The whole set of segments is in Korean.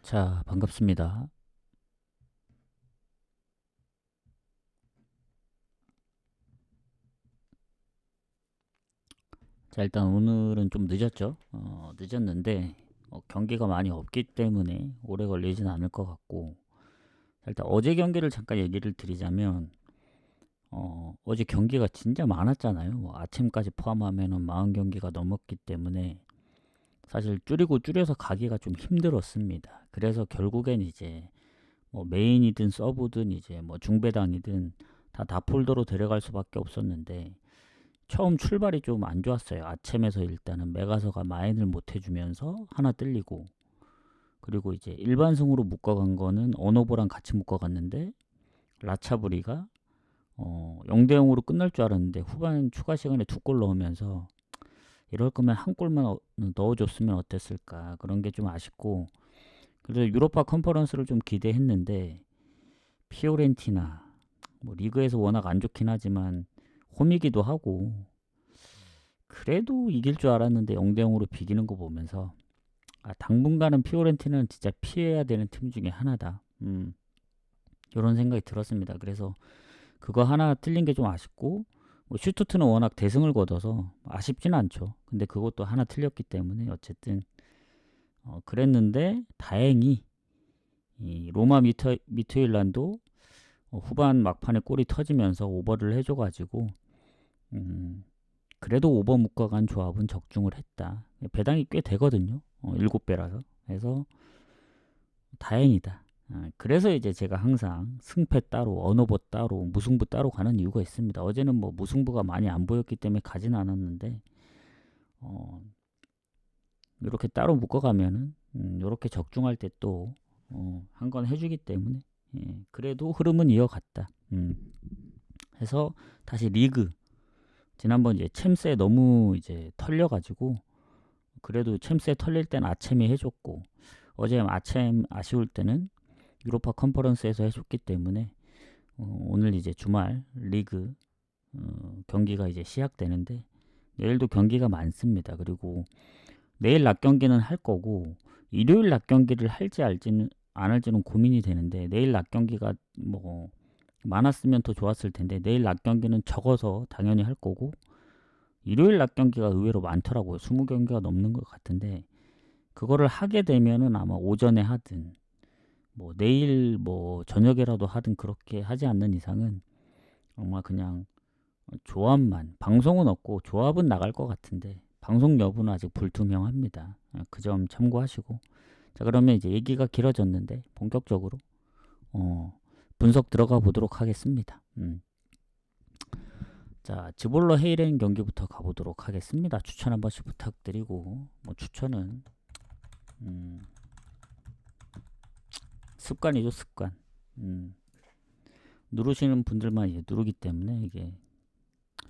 자, 반갑습니다. 자, 일단 오늘은 좀 늦었죠. 늦었는데 경기가 많이 없기 때문에 오래 걸리진 않을 것 같고, 자, 일단 어제 경기를 잠깐 얘기를 드리자면 어제 경기가 진짜 많았잖아요. 뭐 아침까지 포함하면은 40경기가 넘었기 때문에 사실 줄이고 줄여서 가기가 좀 힘들었습니다. 그래서 결국엔 이제 뭐 메인이든 서브든 이제 뭐 중배당이든 다 다폴더로 데려갈 수밖에 없었는데, 처음 출발이 좀 안 좋았어요. 아침에서 일단은 메가서가 마인을 못 해주면서 하나 뜰리고, 그리고 이제 일반승으로 묶어간 거는 언어보랑 같이 묶어갔는데 라차브리가 0대 0으로 끝날 줄 알았는데 후반 추가 시간에 2골 넣으면서, 이럴 거면 한 골만 넣어줬으면 어땠을까, 그런 게 좀 아쉽고. 그래서 유로파 컨퍼런스를 좀 기대했는데 피오렌티나, 뭐 리그에서 워낙 안 좋긴 하지만 홈이기도 하고, 그래도 이길 줄 알았는데 0대 0으로 비기는 거 보면서, 당분간은 피오렌티나는 진짜 피해야 되는 팀 중에 하나다. 이런 생각이 들었습니다. 그래서 그거 하나 틀린 게 좀 아쉽고, 뭐 슈투트는 워낙 대승을 거둬서 아쉽진 않죠. 근데 그것도 하나 틀렸기 때문에 어쨌든 그랬는데, 다행히 이 로마 미트일란도 후반 막판에 골이 터지면서 오버를 해줘가지고, 음, 그래도 오버 묶어간 조합은 적중을 했다. 배당이 꽤 되거든요. 7배라서. 그래서 다행이다. 그래서 이제 제가 항상 승패 따로, 언어보 따로, 무승부 따로 가는 이유가 있습니다. 어제는 뭐 무승부가 많이 안 보였기 때문에 가진 않았는데, 어, 이렇게 따로 묶어가면은 이렇게 적중할 때 또 한 건 해주기 때문에, 그래도 흐름은 이어갔다. 해서 다시 리그, 지난번 이제 챔스에 너무 이제 털려가지고, 그래도 챔스에 털릴 땐 아챔이 해줬고, 어제 아챔 아쉬울 때는 유로파 컨퍼런스에서 해줬기 때문에, 오늘 이제 주말 리그 경기가 이제 시작되는데, 내일도 경기가 많습니다. 그리고 내일 낮 경기는 할 거고, 일요일 낮 경기를 할지 알지는 안 할지는 고민이 되는데, 내일 낮 경기가 뭐 많았으면 더 좋았을 텐데 내일 낮 경기는 적어서 당연히 할 거고, 일요일 낮 경기가 의외로 많더라고요. 20경기가 넘는 것 같은데, 그거를 하게 되면은 아마 오전에 하든 뭐 내일 뭐 저녁에라도 하든, 그렇게 하지 않는 이상은 아마 그냥 조합만, 방송은 없고 조합은 나갈 것 같은데 방송 여부는 아직 불투명합니다. 그 점 참고하시고. 자, 그러면 이제 얘기가 길어졌는데 본격적으로 분석 들어가 보도록 하겠습니다. 자, 즈볼러 헤이렌 경기부터 가보도록 하겠습니다. 추천 한 번씩 부탁드리고, 뭐 추천은 습관이죠, 습관. 누르시는 분들만 이제 누르기 때문에 이게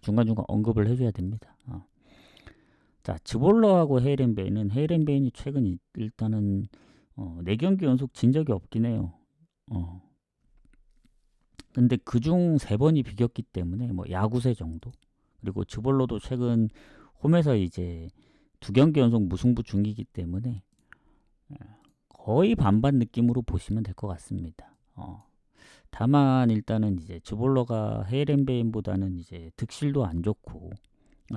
중간중간 언급을 해줘야 됩니다. 자, 즈볼러하고 헤이렌베인은, 헤이렌베인이 최근 일단은 4경기 연속 진 적이 없긴 해요. 근데 그중 3번이 비겼기 때문에 뭐 야구세 정도. 그리고 즈볼러도 최근 홈에서 이제 2경기 연속 무승부 중이기 때문에 거의 반반 느낌으로 보시면 될 것 같습니다. 다만 일단은 이제 즈볼러가 헤이렌베인보다는 이제 득실도 안 좋고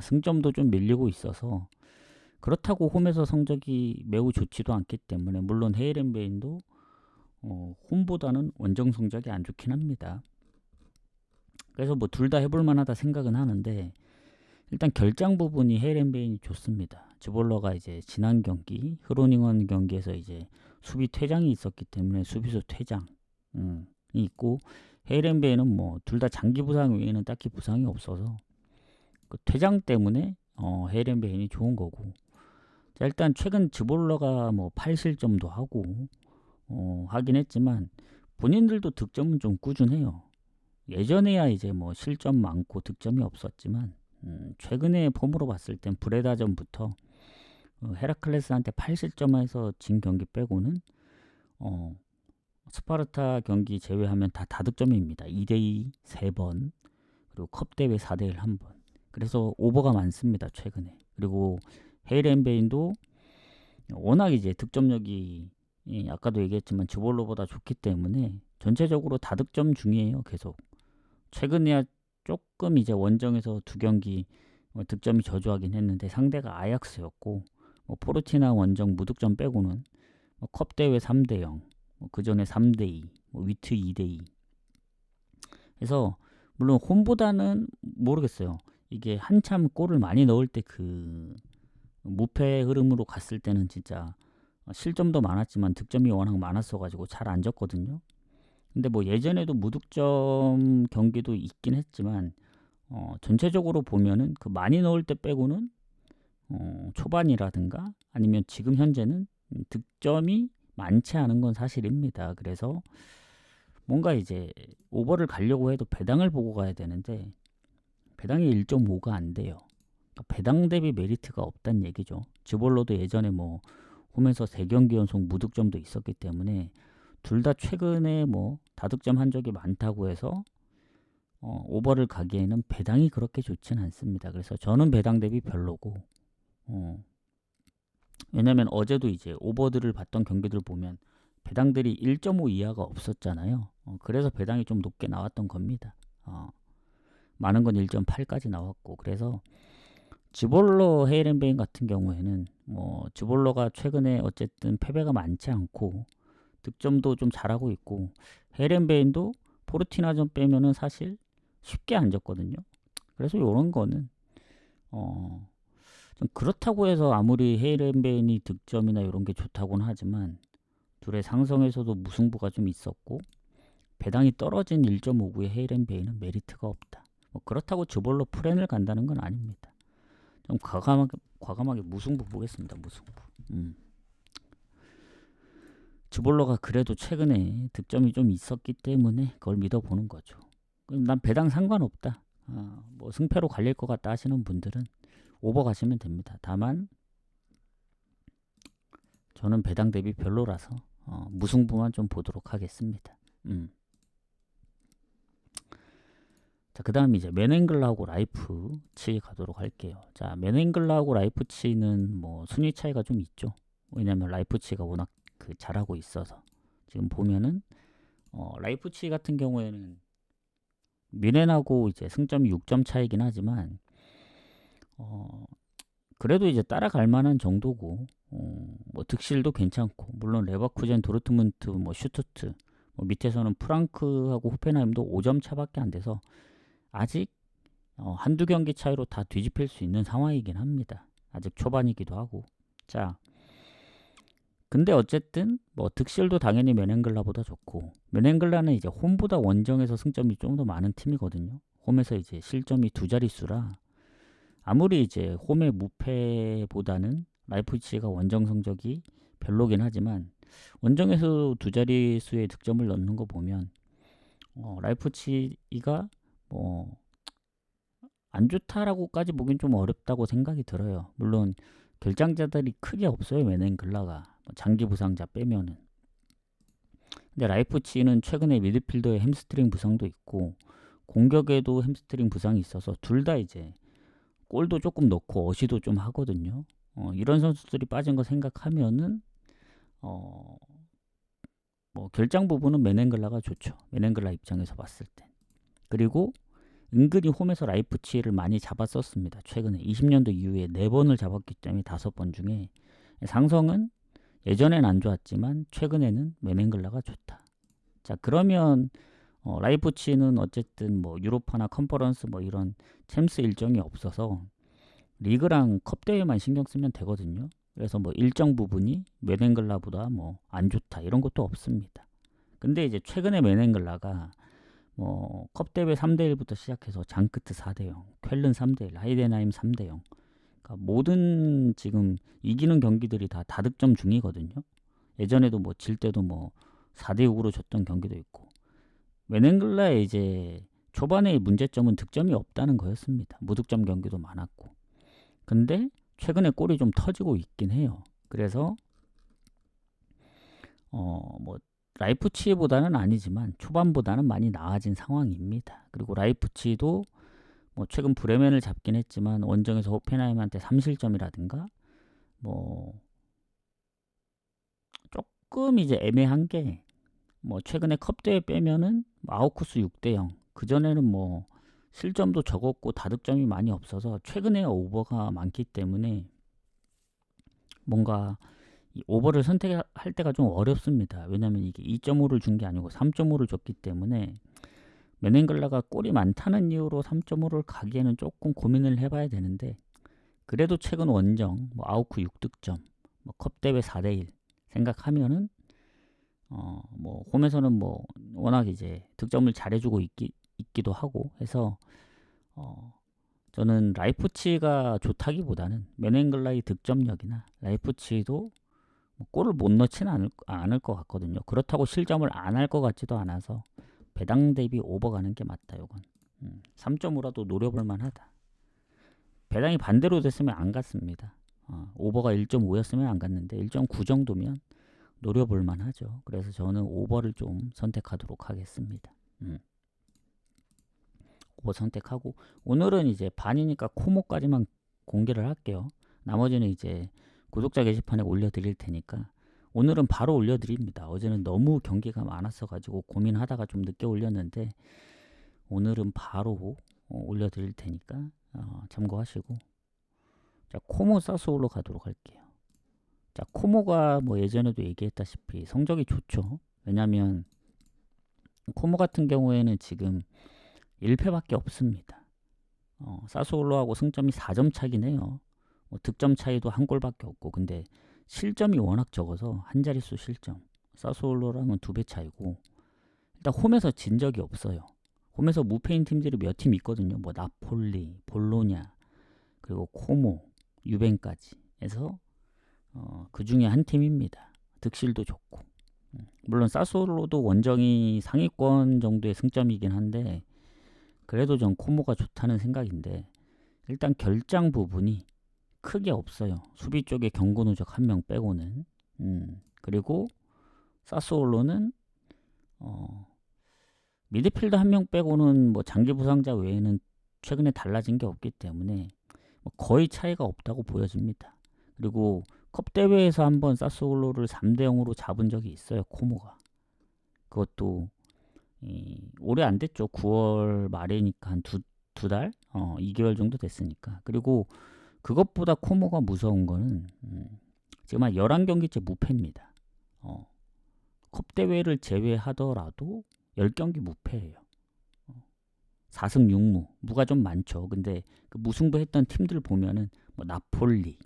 승점도 좀 밀리고 있어서, 그렇다고 홈에서 성적이 매우 좋지도 않기 때문에, 물론 헤이렌베인도 홈보다는 원정 성적이 안 좋긴 합니다. 그래서 뭐 둘 다 해볼 만하다 생각은 하는데, 일단 결장 부분이 헤이렌베인이 좋습니다. 즈볼러가 이제 지난 경기 흐로닝원 경기에서 이제 수비 퇴장이 있었기 때문에 수비수 퇴장이 있고, 헤이렌베인은 뭐 둘 다 장기 부상 외에는 딱히 부상이 없어서 그 퇴장 때문에 헤이렌베인이 좋은 거고. 자, 일단 최근 즈볼러가 뭐 8실점도 하고 하긴 했지만 본인들도 득점은 좀 꾸준해요. 예전에야 이제 뭐 실점 많고 득점이 없었지만, 최근에 폼으로 봤을 땐 브레다전부터 헤라클레스한테 8실점에서 진 경기 빼고는 스파르타 경기 제외하면 다 다득점입니다. 2대2 3번, 그리고 컵대회 4대1 1번. 그래서 오버가 많습니다, 최근에. 그리고 헤이렌베인도 워낙 이제 득점력이 아까도 얘기했지만 즈볼로보다 좋기 때문에 전체적으로 다득점 중이에요. 계속 최근에야 조금 이제 원정에서 2경기 득점이 저조하긴 했는데 상대가 아약스였고 포르티나 원정 무득점 빼고는 컵 대회 3대0, 그 전에 3대2, 위트 2대2. 그래서 물론 홈보다는 모르겠어요. 이게 한참 골을 많이 넣을 때 그 무패 흐름으로 갔을 때는 진짜 실점도 많았지만 득점이 워낙 많았어가지고 잘 안 졌거든요. 근데 뭐 예전에도 무득점 경기도 있긴 했지만 전체적으로 보면은 그 많이 넣을 때 빼고는 초반이라든가 아니면 지금 현재는 득점이 많지 않은 건 사실입니다. 그래서 뭔가 이제 오버를 가려고 해도 배당을 보고 가야 되는데 배당이 1.5가 안 돼요. 그러니까 배당 대비 메리트가 없다는 얘기죠. 즈볼로도 예전에 뭐 홈에서 3경기 연속 무득점도 있었기 때문에 둘 다 최근에 뭐 다득점 한 적이 많다고 해서 오버를 가기에는 배당이 그렇게 좋진 않습니다. 그래서 저는 배당 대비 별로고 왜냐면 어제도 이제 오버들을 봤던 경기들 보면 배당들이 1.5 이하가 없었잖아요. 그래서 배당이 좀 높게 나왔던 겁니다. 많은 건 1.8까지 나왔고 그래서 즈볼로 헤이렌베인 같은 경우에는 뭐 즈볼로가 최근에 어쨌든 패배가 많지 않고 득점도 좀 잘하고 있고 헤이렌베인도 포르티나전 빼면은 사실 쉽게 안 졌거든요. 그래서 이런 거는 좀 그렇다고 해서 아무리 헤이렌베인이 득점이나 이런 게 좋다고는 하지만 둘의 상성에서도 무승부가 좀 있었고 배당이 떨어진 1.59의 헤이렌베인은 메리트가 없다. 뭐 그렇다고 즈볼로 프렌을 간다는 건 아닙니다. 좀 과감하게 무승부 보겠습니다. 무승부. 즈볼로가 그래도 최근에 득점이 좀 있었기 때문에 그걸 믿어보는 거죠. 난 배당 상관없다. 뭐 승패로 갈릴 것 같다 하시는 분들은 오버 가시면 됩니다. 다만 저는 배당 대비 별로라서 무승부만 좀 보도록 하겠습니다. 자, 그 다음 이제 맨앵글라하고 라이프치 가도록 할게요. 자, 맨앵글라하고 라이프치는 뭐 순위 차이가 좀 있죠. 왜냐면 라이프치가 워낙 잘하고 있어서 지금 보면은 라이프치 같은 경우에는 뮌헨하고 이제 승점이 6점 차이긴 하지만 그래도 이제 따라갈 만한 정도고 뭐 득실도 괜찮고 물론 레버쿠젠, 도르트문트, 뭐 슈투트 뭐 밑에서는 프랑크하고 호펜하임도 5점 차밖에 안 돼서 아직 한두 경기 차이로 다 뒤집힐 수 있는 상황이긴 합니다. 아직 초반이기도 하고. 자, 근데 어쨌든 뭐 득실도 당연히 맨앵글라보다 좋고 맨앵글라는 이제 홈보다 원정에서 승점이 좀 더 많은 팀이거든요. 홈에서 이제 실점이 2자릿수라 아무리 이제 홈의 무패보다는 라이프치히가 원정 성적이 별로긴 하지만 원정에서 2자릿수의 득점을 넣는 거 보면 라이프치히가 뭐 안 좋다라고까지 보긴 좀 어렵다고 생각이 들어요. 물론 결장자들이 크게 없어요. 맨앵글라가 장기 부상자 빼면은. 근데 라이프치히는 최근에 미드필더에 햄스트링 부상도 있고 공격에도 햄스트링 부상이 있어서 둘 다 이제 골도 조금 넣고 어시도 좀 하거든요. 이런 선수들이 빠진 거 생각하면은 뭐 결장 부분은 맨앵글라가 좋죠. 맨앵글라 입장에서 봤을 때. 그리고 은근히 홈에서 라이프치히를 많이 잡았었습니다. 최근에 20년도 이후에 4번을 잡았기 때문에 5번 중에 상성은 예전엔 안 좋았지만 최근에는 맨앵글라가 좋다. 자, 그러면 라이프치히는 어쨌든 뭐 유로파나 컨퍼런스 뭐 이런 챔스 일정이 없어서 리그랑 컵 대회만 신경 쓰면 되거든요. 그래서 뭐 일정 부분이 맨앵글라보다 뭐 안 좋다 이런 것도 없습니다. 근데 이제 최근에 맨앵글라가 뭐 컵대회 3대1부터 시작해서 장크트 4대0, 쾰른 3대1, 하이덴하임 3대0 그러니까 모든 지금 이기는 경기들이 다 다득점 중이거든요. 예전에도 뭐 질 때도 뭐 4대6으로 졌던 경기도 있고 맨앵글라의 이제 초반의 문제점은 득점이 없다는 거였습니다. 무득점 경기도 많았고 근데 최근에 골이 좀 터지고 있긴 해요. 그래서 뭐 라이프치히보다는 아니지만 초반보다는 많이 나아진 상황입니다. 그리고 라이프치히도 뭐 최근 브레멘을 잡긴 했지만 원정에서 호펜하임한테 3실점이라든가 뭐 조금 이제 애매한 게 뭐 최근에 컵대회 빼면은 아웃코스 6대0. 그전에는 뭐 실점도 적었고 다득점이 많이 없어서 최근에 오버가 많기 때문에 뭔가 이 오버를 선택할 때가 좀 어렵습니다. 왜냐면 이게 2.5를 준 게 아니고 3.5를 줬기 때문에 메넨글라가 골이 많다는 이유로 3.5를 가기에는 조금 고민을 해봐야 되는데, 그래도 최근 원정 뭐 아웃쿠 6득점, 뭐 컵대회 4대1 생각하면은 뭐 홈에서는 뭐 워낙 이제 득점을 잘해주고 있기도 하고 해서 저는 라이프치히가 좋다기보다는 메넨글라의 득점력이나 라이프치히도 뭐 골을 못 넣지는 않을 것 같거든요. 그렇다고 실점을 안 할 것 같지도 않아서 배당 대비 오버 가는 게 맞다. 요건 3.5라도 노려볼 만하다. 배당이 반대로 됐으면 안 갔습니다. 오버가 1.5였으면 안 갔는데 1.9 정도면 노려볼 만하죠. 그래서 저는 오버를 좀 선택하도록 하겠습니다. 오버 선택하고, 오늘은 이제 반이니까 코모까지만 공개를 할게요. 나머지는 이제 구독자 게시판에 올려드릴 테니까 오늘은 바로 올려드립니다. 어제는 너무 경기가 많았어 가지고 고민하다가 좀 늦게 올렸는데 오늘은 바로 올려드릴 테니까 참고하시고, 자, 코모 사스올로 가도록 할게요. 자, 코모가 뭐 예전에도 얘기했다시피 성적이 좋죠. 왜냐면 코모 같은 경우에는 지금 1패밖에 없습니다. 사스올로하고 승점이 4점 차긴 해요. 뭐 득점 차이도 한 골밖에 없고, 근데 실점이 워낙 적어서 한 자릿수 실점. 사스올로랑은 2배 차이고, 일단 홈에서 진 적이 없어요. 홈에서 무패인 팀들이 몇 팀 있거든요. 뭐 나폴리, 볼로냐, 그리고 코모, 유벤까지 해서 그 중에 한 팀입니다. 득실도 좋고. 물론 사스올로도 원정이 상위권 정도의 승점이긴 한데 그래도 전 코모가 좋다는 생각인데, 일단 결장 부분이 크게 없어요. 수비 쪽에 경고 누적 한 명 빼고는. 그리고 사스올로는 미드필더 한 명 빼고는 뭐 장기 부상자 외에는 최근에 달라진 게 없기 때문에 뭐 거의 차이가 없다고 보여집니다. 그리고 컵 대회에서 한번 사스올로를 3대0으로 잡은 적이 있어요. 코모가. 그것도 오래 안 됐죠. 9월 말이니까 한 두 달? 2개월 정도 됐으니까. 그리고 그것보다 코모가 무서운 거는 지금 한 11경기째 무패입니다. 컵 대회를 제외하더라도 10경기 무패예요. 4승 6무. 무가 좀 많죠. 근데 그 무승부 했던 팀들 보면은 뭐 나폴리,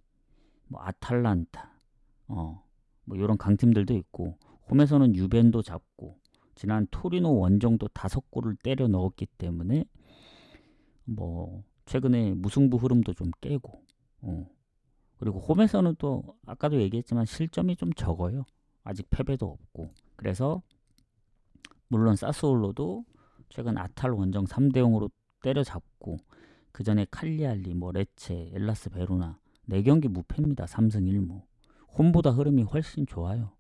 뭐 아탈란타, 뭐 이런 강팀들도 있고, 홈에서는 유벤도 잡고, 지난 토리노 원정도 5골을 때려 넣었기 때문에 뭐 최근에 무승부 흐름도 좀 깨고, 그리고 홈에서는 또 아까도 얘기했지만 실점이 좀 적어요. 아직 패배도 없고. 그래서 물론 사스올로도 최근 아탈 원정 3대0으로 때려잡고, 그 전에 칼리알리, 뭐 레체, 엘라스 베로나 4경기 무패입니다. 3승 1무. 홈보다 흐름이 훨씬 좋아요.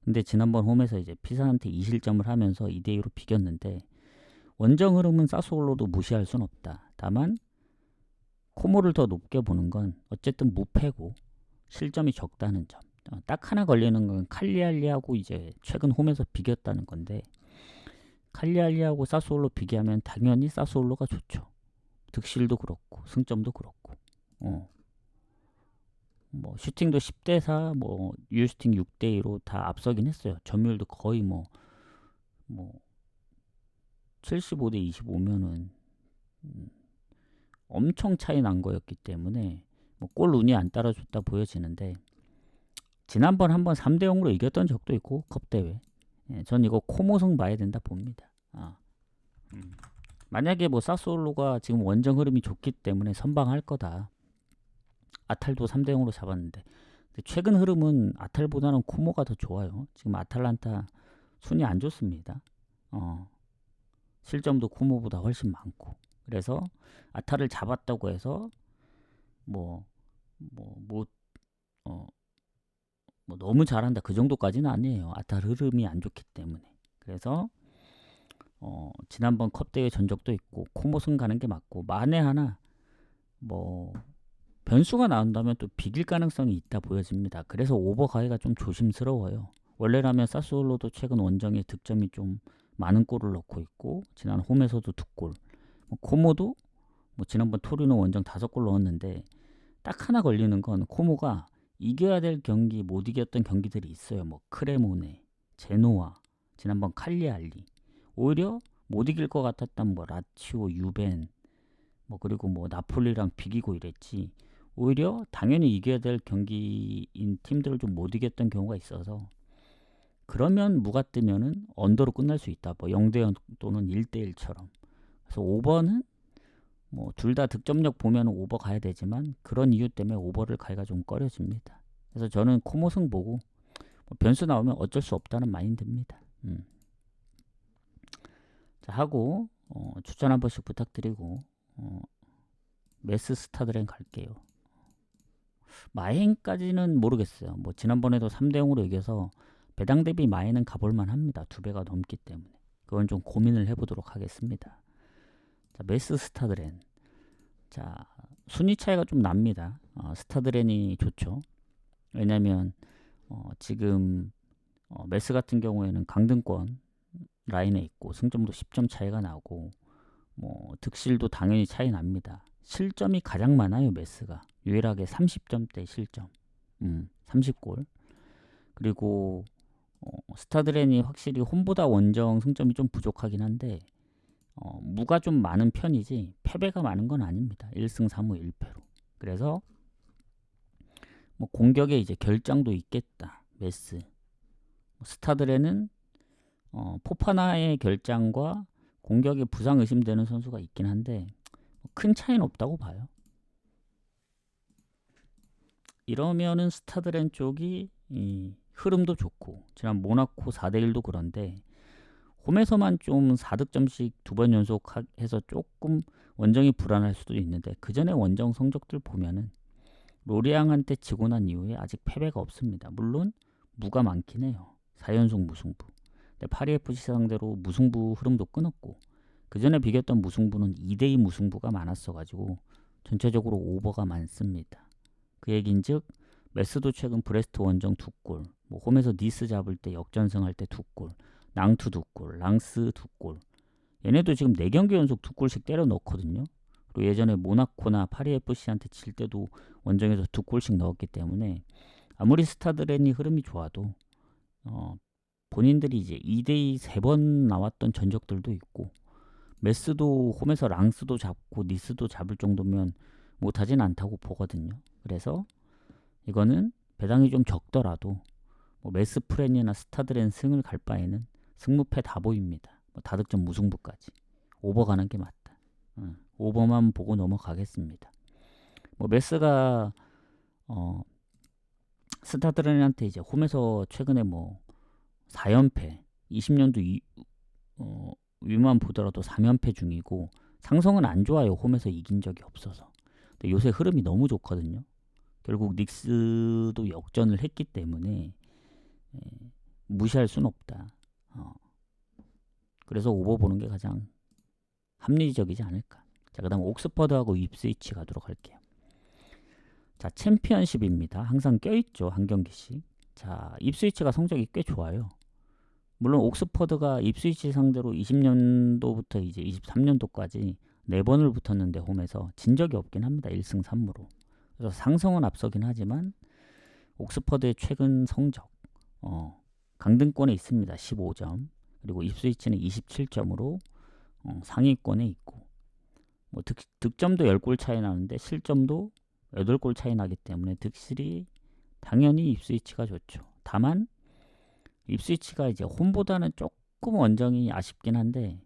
근데 지난번 홈에서 이제 피사한테 2실점을 하면서 2대2로 비겼는데, 원정 흐름은 사스올로도 무시할 순 없다. 다만 코모를 더 높게 보는 건 어쨌든 무패고 실점이 적다는 점. 딱 하나 걸리는 건 칼리알리하고 이제 최근 홈에서 비겼다는 건데, 칼리알리하고 사스올로 비교하면 당연히 사스올로가 좋죠. 득실도 그렇고 승점도 그렇고, 뭐 슈팅도 10대4, 뭐 유슈팅 6대2로 다 앞서긴 했어요. 점유율도 거의 뭐 75대 25면은 엄청 차이 난 거였기 때문에 뭐 골 운이 안 따라줬다 보여지는데, 지난번 한번 3대0으로 이겼던 적도 있고 컵대회. 전 이거 코모승 봐야 된다 봅니다. 만약에 뭐 사스올로가 지금 원정 흐름이 좋기 때문에 선방할 거다. 아탈도 3대0으로 잡았는데, 근데 최근 흐름은 아탈보다는 코모가 더 좋아요. 지금 아탈란타 순위 안 좋습니다. 실점도 코모보다 훨씬 많고. 그래서 아탈을 잡았다고 해서 뭐 너무 잘한다 그 정도까지는 아니에요. 아탈 흐름이 안 좋기 때문에. 그래서 지난번 컵대회 전적도 있고 코모승 가는 게 맞고, 만에 하나 뭐 변수가 나온다면 또 비길 가능성이 있다 보여집니다. 그래서 오버 가기가 좀 조심스러워요. 원래라면 사스올로도 최근 원정에 득점이 좀 많은 골을 넣고 있고 지난 홈에서도 2골. 코모도 지난번 토리노 원정 5골 넣었는데 딱 하나 걸리는 건 코모가 이겨야 될 경기 못 이겼던 경기들이 있어요. 크레모네, 제노아, 지난번 칼리알리. 오히려 못 이길 것 같았던 라치오, 유벤, 그리고 나폴리랑 비기고 이랬지. 오히려 당연히 이겨야 될 경기인 팀들을 좀 못 이겼던 경우가 있어서 그러면 무가 뜨면은 언더로 끝날 수 있다. 0대0 또는 1대1처럼. 그래서 오버는 둘 다 득점력 보면 오버 가야 되지만 그런 이유 때문에 오버를 가기가 좀 꺼려집니다. 그래서 저는 코모승 보고 변수 나오면 어쩔 수 없다는 마인드입니다. 자, 하고 추천 한 번씩 부탁드리고 메스 스타드랭 갈게요. 마행까지는 모르겠어요. 지난번에도 3대0으로 이겨서 배당 대비 마행은 가볼만 합니다. 2배가 넘기 때문에. 그건 좀 고민을 해보도록 하겠습니다. 자, 메스 스타드렌. 자, 순위 차이가 좀 납니다. 스타드렌이 좋죠. 왜냐면 지금 메스 같은 경우에는 강등권 라인에 있고 승점도 10점 차이가 나고 득실도 당연히 차이 납니다. 실점이 가장 많아요. 메스가 유일하게 30점대 실점 30골. 그리고 스타드렌이 확실히 홈보다 원정 승점이 좀 부족하긴 한데 무가 좀 많은 편이지 패배가 많은 건 아닙니다. 1승 3무 1패로. 그래서 공격에 이제 결장도 있겠다. 메스. 스타드렌은 포파나의 결장과 공격에 부상 의심되는 선수가 있긴 한데 큰 차이는 없다고 봐요. 이러면은 스타드렌 쪽이 흐름도 좋고 지난 모나코 4대1도 그런데 홈에서만 좀 4득점씩 2번 연속 해서 조금 원정이 불안할 수도 있는데 그 전에 원정 성적들 보면은 로리앙한테 지고 난 이후에 아직 패배가 없습니다. 물론 무가 많긴 해요. 4연속 무승부. 근데 파리FC 상대로 무승부 흐름도 끊었고 그 전에 비겼던 무승부는 2대2 무승부가 많았어가지고 전체적으로 오버가 많습니다. 그 얘긴즉 메스도 최근 브레스트 원정 2골, 홈에서 니스 잡을 때 역전승할 때 2골, 낭투 2골, 랑스 2골. 얘네도 지금 4경기 연속 2골씩 때려 넣거든요. 그리고 예전에 모나코나 파리FC한테 질 때도 원정에서 2골씩 넣었기 때문에 아무리 스타드렌이 흐름이 좋아도 본인들이 이제 2대2 3번 나왔던 전적들도 있고 메스도 홈에서 랑스도 잡고 니스도 잡을 정도면 못하진 않다고 보거든요. 그래서 이거는 배당이 좀 적더라도 메스 프렌이나 스타드렌 승을 갈 바에는 승무패 다 보입니다. 다득점 무승부까지 오버 가는 게 맞다. 오버만 보고 넘어가겠습니다. 메스가 스타드렌한테 이제 홈에서 최근에 4연패 20년도 위만 보더라도 3연패 중이고 상성은 안 좋아요. 홈에서 이긴 적이 없어서. 근데 요새 흐름이 너무 좋거든요. 결국 닉스도 역전을 했기 때문에 무시할 수는 없다. 그래서 오버 보는 게 가장 합리적이지 않을까. 자, 그 다음 옥스퍼드하고 입스위치 가도록 할게요. 자, 챔피언십입니다. 항상 껴있죠. 한 경기씩. 자, 입스위치가 성적이 꽤 좋아요. 물론 옥스퍼드가 입스위치 상대로 20년도부터 이제 23년도까지 4번을 붙었는데 홈에서 진 적이 없긴 합니다. 1승 3무로. 그래서 상성은 앞서긴 하지만 옥스퍼드의 최근 성적 강등권에 있습니다. 15점. 그리고 입스위치는 27점으로 상위권에 있고 득점도 10골 차이 나는데 실점도 8골 차이 나기 때문에 득실이 당연히 입스위치가 좋죠. 다만 입스위치가 이제 홈보다는 조금 원정이 아쉽긴 한데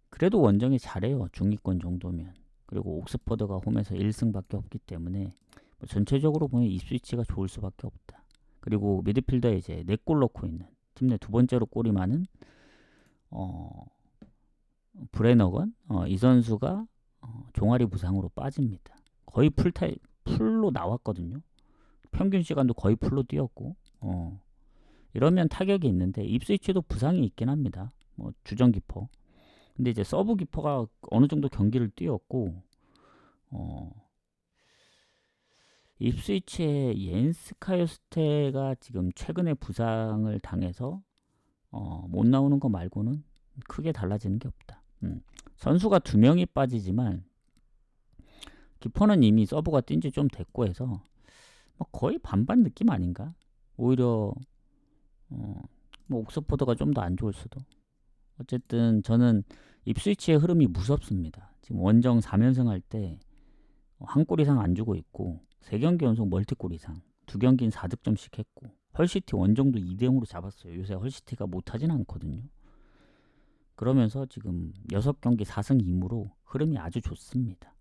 그래도 원정이 잘해요. 중위권 정도면. 그리고 옥스퍼드가 홈에서 1승밖에 없기 때문에 전체적으로 보면 입스위치가 좋을 수밖에 없다. 그리고 미드필더에 이제 4골 넣고 있는 팀 내 2번째로 골이 많은 브레너건 이 선수가 종아리 부상으로 빠집니다. 거의 풀로 나왔거든요. 평균 시간도 거의 풀로 뛰었고 이러면 타격이 있는데 입스위치도 부상이 있긴 합니다. 주전 기퍼. 근데 이제 서브 기퍼가 어느 정도 경기를 뛰었고 입스위치의 옌스 카요스테가 지금 최근에 부상을 당해서 못 나오는 거 말고는 크게 달라지는 게 없다. 선수가 2명이 빠지지만 키퍼는 이미 서브가 뛴 지 좀 됐고 해서 뭐 거의 반반 느낌 아닌가? 오히려 뭐 옥스포드가 좀 더 안 좋을 수도. 어쨌든 저는 입스위치의 흐름이 무섭습니다. 지금 원정 4연승 할 때 한 골 이상 안 주고 있고 3경기 연속 멀티골 이상, 2경기는 4득점씩 했고 헐시티 원정도 2대0으로 잡았어요. 요새 헐시티가 못하진 않거든요. 그러면서 지금 6경기 4승 2무로 흐름이 아주 좋습니다.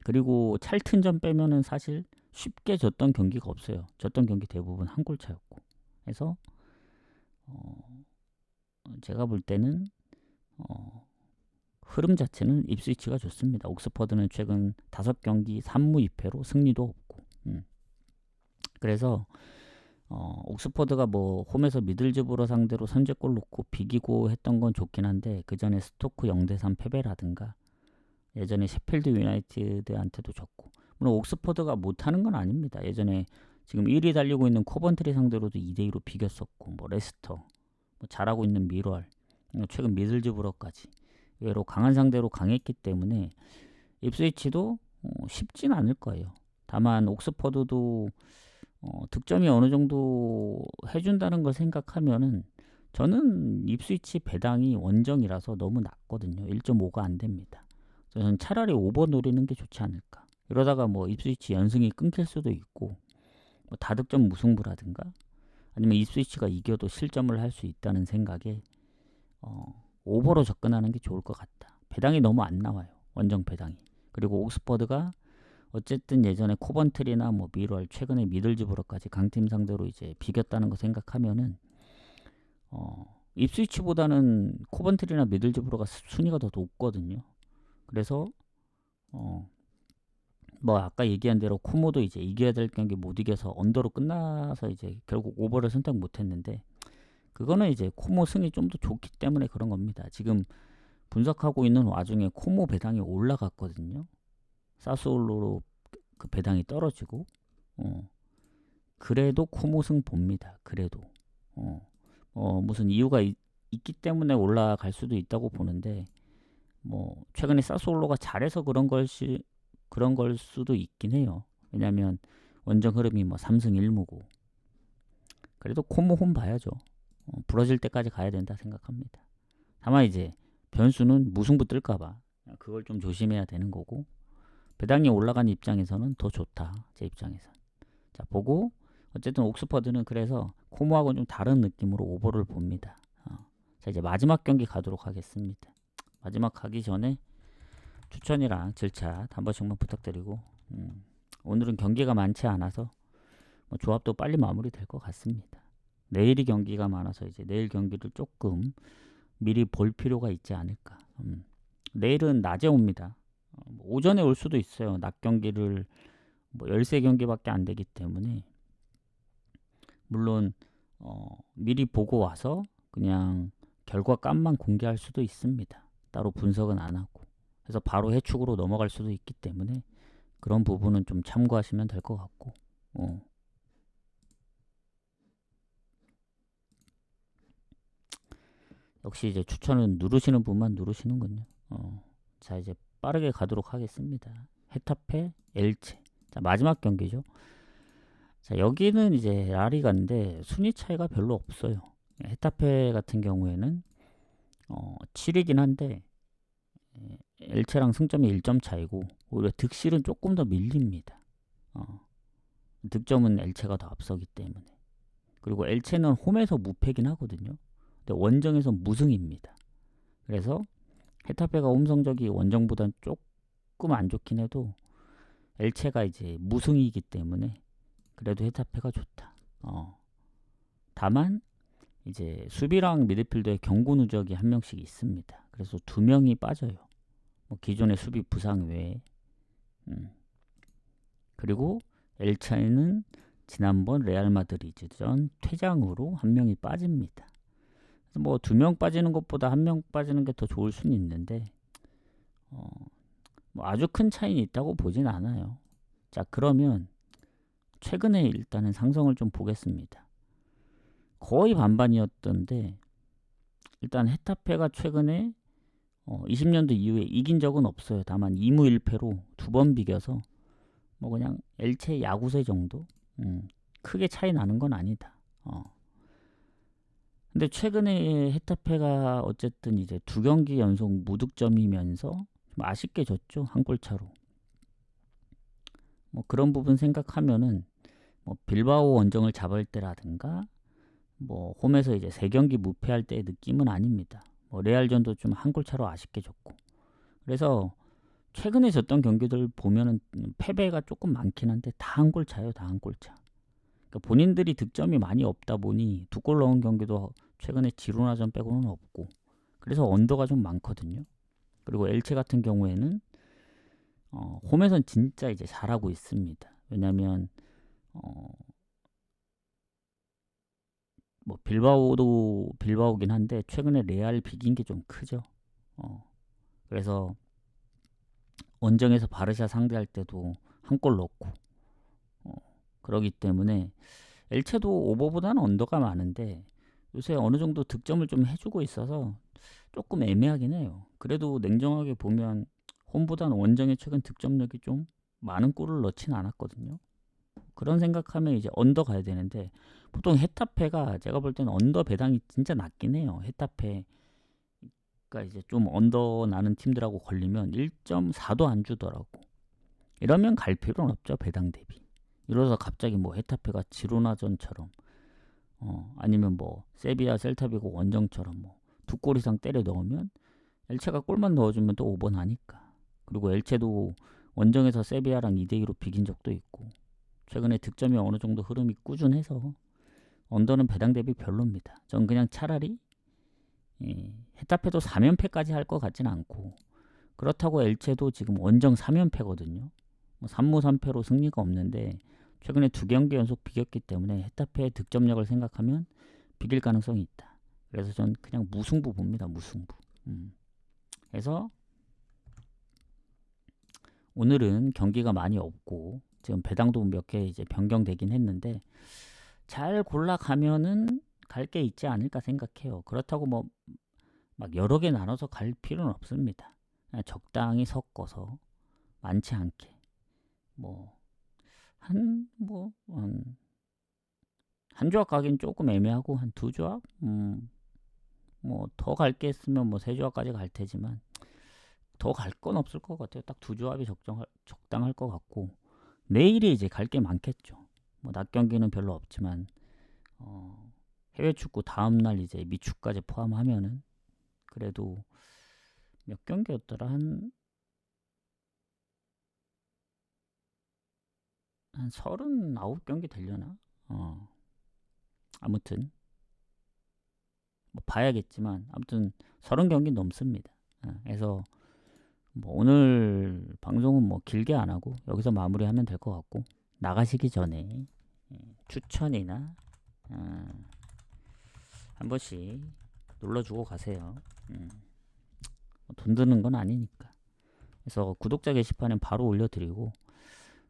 그리고 찰튼전 빼면은 사실 쉽게 졌던 경기가 없어요. 졌던 경기 대부분 한 골 차였고 해서 제가 볼 때는 흐름 자체는 입스위치가 좋습니다. 옥스퍼드는 최근 5경기 3무 2패로 승리도 없고 그래서 옥스퍼드가 뭐 홈에서 미들즈브러 상대로 선제골 놓고 비기고 했던 건 좋긴 한데 그 전에 스토크 0대3 패배라든가 예전에 셰필드 유나이티드한테도 졌고 물론 옥스퍼드가 못하는 건 아닙니다. 예전에 지금 1위 달리고 있는 코번트리 상대로도 2대2로 비겼었고 뭐 레스터 뭐 잘하고 있는 미럴 최근 미들즈브러까지 의외로 강한 상대로 강했기 때문에 입스위치도 쉽진 않을 거예요. 다만 옥스퍼드도 득점이 어느 정도 해준다는 걸 생각하면은 저는 입스위치 배당이 원정이라서 너무 낮거든요. 1.5가 안 됩니다. 저는 차라리 오버 노리는 게 좋지 않을까. 이러다가 뭐 입스위치 연승이 끊길 수도 있고 뭐 다득점 무승부라든가 아니면 입스위치가 이겨도 실점을 할 수 있다는 생각에 오버로 접근하는 게 좋을 것 같다. 배당이 너무 안 나와요. 원정 배당이. 그리고 옥스퍼드가 어쨌든 예전에 코번트리나 뭐 미럴 최근에 미들즈브러까지 강팀 상대로 이제 비겼다는 거 생각하면은 입스위치보다는 코번트리나 미들즈브러가 순위가 더 높거든요. 그래서 뭐 아까 얘기한 대로 코모도 이제 이겨야 될 경기 못 이겨서 언더로 끝나서 이제 결국 오버를 선택 못 했는데 그거는 이제 코모 승이 좀 더 좋기 때문에 그런 겁니다. 지금 분석하고 있는 와중에 코모 배당이 올라갔거든요. 사스올로로 그 배당이 떨어지고 그래도 코모 승 봅니다. 그래도 무슨 이유가 있기 때문에 올라갈 수도 있다고 보는데 뭐 최근에 사스올로가 잘해서 그런 걸 수도 있긴 해요. 왜냐면 원정 흐름이 뭐 3승 1무고 그래도 코모 홈 봐야죠. 부러질 때까지 가야 된다 생각합니다. 다만 이제 변수는 무승부 뜰까봐 그걸 좀 조심해야 되는 거고 배당이 올라간 입장에서는 더 좋다. 제 입장에선. 자 보고 어쨌든 옥스퍼드는 그래서 코모하고는 좀 다른 느낌으로 오버를 봅니다. 자 이제 마지막 경기 가도록 하겠습니다. 마지막 가기 전에 추천이랑 질차 한 번씩만 부탁드리고 오늘은 경기가 많지 않아서 뭐 조합도 빨리 마무리될 것 같습니다. 내일이 경기가 많아서 이제 내일 경기를 조금 미리 볼 필요가 있지 않을까. 내일은 낮에 옵니다. 오전에 올 수도 있어요. 낮 경기를 뭐 13경기밖에 안 되기 때문에 물론 미리 보고 와서 그냥 결과값만 공개할 수도 있습니다. 따로 분석은 안 하고. 그래서 바로 해축으로 넘어갈 수도 있기 때문에 그런 부분은 좀 참고하시면 될 것 같고 역시 이제 추천은 누르시는 분만 누르시는군요. 자 이제 빠르게 가도록 하겠습니다. 헤타페 엘체. 자 마지막 경기죠. 자 여기는 이제 라리가인데 순위 차이가 별로 없어요. 헤타페 같은 경우에는 7이긴 한데 엘체랑 승점이 1점 차이고 오히려 득실은 조금 더 밀립니다. 득점은 엘체가 더 앞서기 때문에. 그리고 엘체는 홈에서 무패긴 하거든요. 근데 원정에서 무승입니다. 그래서 헤타페가 홈 성적이 원정보단 조금 안 좋긴 해도 엘체가 이제 무승이기 때문에 그래도 헤타페가 좋다. 다만 이제 수비랑 미드필더에 경고 누적이 한 명씩 있습니다. 그래서 2명이 빠져요. 뭐 기존의 수비 부상 외에. 그리고 엘체는 지난번 레알 마드리드전 퇴장으로 한 명이 빠집니다. 그래서 뭐 2명 빠지는 것보다 1명 빠지는 게 더 좋을 수는 있는데 뭐 아주 큰 차이는 있다고 보진 않아요. 자, 그러면 최근에 일단은 상승을 좀 보겠습니다. 거의 반반이었던데 일단 헤타페가 최근에 20년도 이후에 이긴 적은 없어요. 다만 2무 1패로 두 번 비겨서 뭐 그냥 엘체 야구세 정도? 크게 차이 나는 건 아니다. 근데 최근에 헤타페가 어쨌든 이제 두 경기 연속 무득점이면서 좀 아쉽게 졌죠. 한 골 차로. 뭐 그런 부분 생각하면은 뭐 빌바오 원정을 잡을 때라든가 뭐 홈에서 이제 세 경기 무패할 때의 느낌은 아닙니다. 뭐 레알전도 좀 한 골 차로 아쉽게 졌고. 그래서 최근에 졌던 경기들 보면은 패배가 조금 많긴 한데 다 한 골 차요. 다 한 골 차. 그러니까 본인들이 득점이 많이 없다 보니 두 골 넣은 경기도 최근에 지로나전 빼고는 없고, 그래서 언더가 좀 많거든요. 그리고 엘체 같은 경우에는 홈에선 진짜 이제 잘하고 있습니다. 왜냐면 뭐 빌바오도 빌바오긴 한데 최근에 레알 비긴 게 좀 크죠. 그래서 원정에서 바르샤 상대할 때도 한 골 넣고 그러기 때문에 엘체도 오버보다는 언더가 많은데 요새 어느 정도 득점을 좀 해주고 있어서 조금 애매하긴 해요. 그래도 냉정하게 보면 홈보다는 원정의 최근 득점력이 좀 많은 골을 넣진 않았거든요. 그런 생각하면 이제 언더 가야 되는데 보통 헤타페가 제가 볼 때는 언더 배당이 진짜 낮긴 해요. 헤타페가 이제 좀 언더 나는 팀들하고 걸리면 1.4도 안 주더라고. 이러면 갈 필요는 없죠. 배당 대비. 이러서 갑자기 뭐 헤타페가 지로나전처럼 아니면 뭐 세비야 셀타비고 원정처럼 뭐 두 골 이상 때려 넣으면 엘체가 골만 넣어주면 또 5번 하니까. 그리고 엘체도 원정에서 세비야랑 2대2로 비긴 적도 있고 최근에 득점이 어느 정도 흐름이 꾸준해서 언더는 배당 대비 별로입니다. 전 그냥 차라리 헤타페도 3연패까지 할 것 같진 않고, 그렇다고 엘체도 지금 원정 3연패거든요. 뭐 3무 3패로 승리가 없는데 최근에 두 경기 연속 비겼기 때문에 헤타페의 득점력을 생각하면 비길 가능성이 있다. 그래서 전 그냥 무승부 봅니다. 무승부. 그래서 오늘은 경기가 많이 없고 지금 배당도 몇 개 이제 변경되긴 했는데 잘 골라가면은 갈 게 있지 않을까 생각해요. 그렇다고 뭐 막 여러 개 나눠서 갈 필요는 없습니다. 그냥 적당히 섞어서 많지 않게 한 조합 가긴 조금 애매하고 한 두 조합 뭐 더 갈 게 있으면 뭐 세 조합까지 갈 테지만 더 갈 건 없을 것 같아요. 딱 두 조합이 적당할 것 같고 내일이 이제 갈 게 많겠죠. 뭐 낮 경기는 별로 없지만 해외 축구 다음 날 이제 미축까지 포함하면은 그래도 몇 경기였더라 한 39경기 되려나? 아무튼 뭐 봐야겠지만 아무튼 30경기 넘습니다. 그래서 뭐 오늘 방송은 뭐 길게 안 하고 여기서 마무리하면 될 것 같고 나가시기 전에 추천이나 한 번씩 눌러주고 가세요. 돈 드는 건 아니니까. 그래서 구독자 게시판엔 바로 올려드리고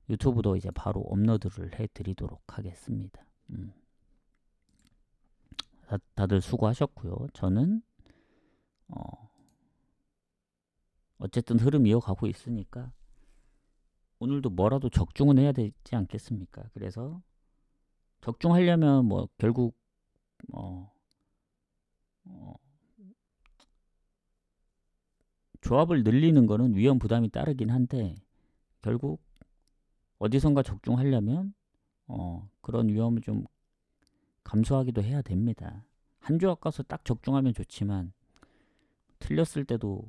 유튜브도 이제 바로 업로드를 해드리도록 하겠습니다. 다들 수고하셨고요. 저는 어쨌든 흐름 이어가고 있으니까 오늘도 뭐라도 적중은 해야 되지 않겠습니까? 그래서 적중하려면 뭐 결국 조합을 늘리는 거는 위험 부담이 따르긴 한데 결국 어디선가 적중하려면 그런 위험을 좀 감수하기도 해야 됩니다. 한 조합 가서 딱 적중하면 좋지만 틀렸을 때도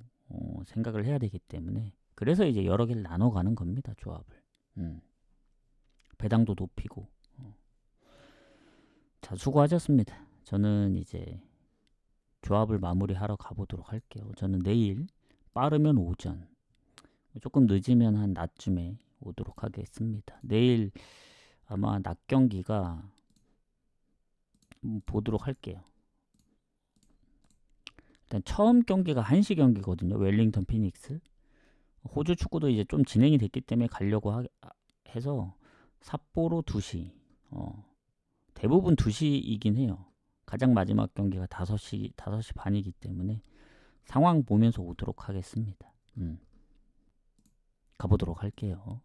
생각을 해야 되기 때문에 그래서 이제 여러 개를 나눠가는 겁니다. 조합을. 배당도 높이고. 자, 수고하셨습니다. 저는 이제 조합을 마무리하러 가보도록 할게요. 저는 내일 빠르면 오전, 조금 늦으면 한 낮쯤에 오도록 하겠습니다. 내일 아마 낮 경기가 보도록 할게요. 일단 처음 경기가 1시 경기거든요. 웰링턴 피닉스. 호주 축구도 이제 좀 진행이 됐기 때문에 가려고 해서 삿포로 2시. 대부분 2시이긴 해요. 가장 마지막 경기가 5시 반이기 때문에 상황 보면서 오도록 하겠습니다. 가보도록 할게요.